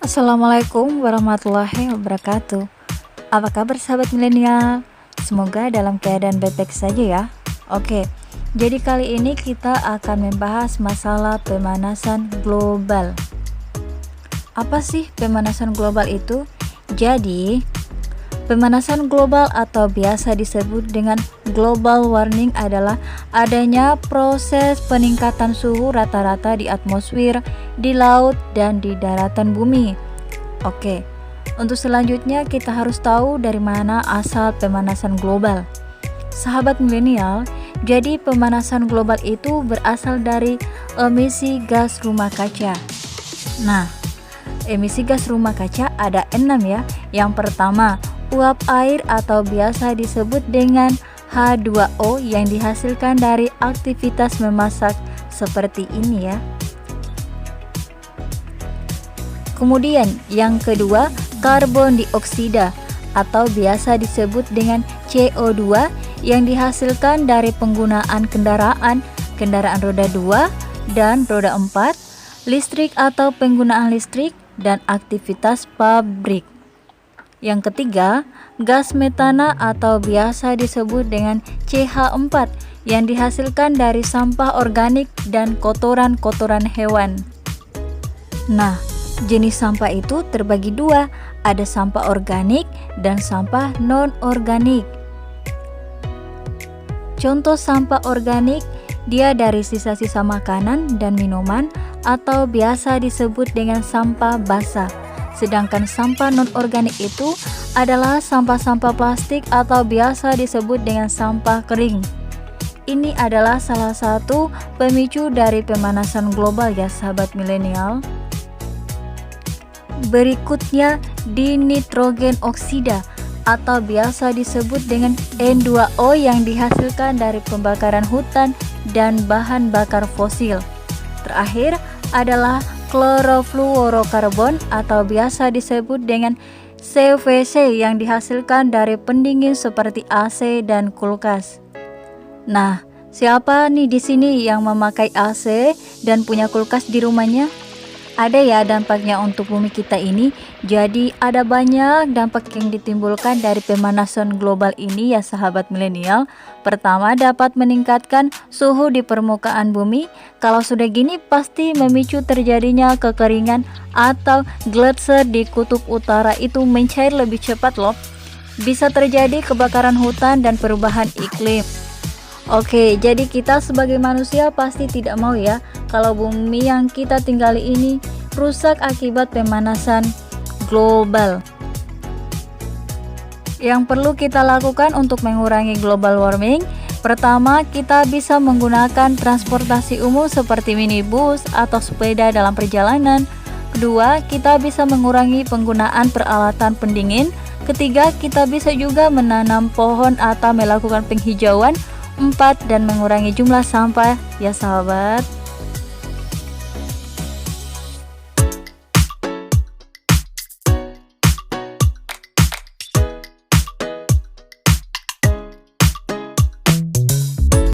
Assalamualaikum warahmatullahi wabarakatuh. Apa kabar sahabat milenial? Semoga dalam keadaan baik-baik saja ya. Oke, jadi kali ini kita akan membahas masalah pemanasan global. Apa sih pemanasan global itu? Jadi, pemanasan global atau biasa disebut dengan global warming adalah adanya proses peningkatan suhu rata-rata di atmosfer, di laut, dan di daratan bumi. Oke, untuk selanjutnya kita harus tahu dari mana asal pemanasan global. Sahabat milenial, jadi pemanasan global itu berasal dari emisi gas rumah kaca. Nah, emisi gas rumah kaca ada 6 ya. Yang pertama, uap air atau biasa disebut dengan H2O yang dihasilkan dari aktivitas memasak seperti ini ya. Kemudian yang kedua, karbon dioksida atau biasa disebut dengan CO2 yang dihasilkan dari penggunaan kendaraan roda 2 dan roda 4, listrik atau penggunaan listrik, dan aktivitas pabrik. Yang ketiga, gas metana atau biasa disebut dengan CH4 yang dihasilkan dari sampah organik dan kotoran-kotoran hewan. Nah, jenis sampah itu terbagi dua, ada sampah organik dan sampah non-organik. Contoh sampah organik, dia dari sisa-sisa makanan dan minuman atau biasa disebut dengan sampah basah. Sedangkan sampah non-organik itu adalah sampah-sampah plastik atau biasa disebut dengan sampah kering. Ini adalah salah satu pemicu dari pemanasan global ya sahabat milenial. Berikutnya dinitrogen oksida atau biasa disebut dengan N2O yang dihasilkan dari pembakaran hutan dan bahan bakar fosil. Terakhir adalah klorofluorokarbon atau biasa disebut dengan CFC yang dihasilkan dari pendingin seperti AC dan kulkas. Nah, siapa nih di sini yang memakai AC dan punya kulkas di rumahnya? Ada ya dampaknya untuk bumi kita ini. Jadi ada banyak dampak yang ditimbulkan dari pemanasan global ini ya sahabat milenial. Pertama, dapat meningkatkan suhu di permukaan bumi. Kalau sudah gini pasti memicu terjadinya kekeringan atau gletser di kutub utara itu mencair lebih cepat loh. Bisa terjadi kebakaran hutan dan perubahan iklim. Oke, jadi kita sebagai manusia pasti tidak mau ya kalau bumi yang kita tinggali ini rusak akibat pemanasan global. Yang perlu kita lakukan untuk mengurangi global warming, pertama kita bisa menggunakan transportasi umum seperti minibus atau sepeda dalam perjalanan. Kedua, kita bisa mengurangi penggunaan peralatan pendingin. Ketiga, kita bisa juga menanam pohon atau melakukan penghijauan. 4, dan mengurangi jumlah sampah ya sahabat.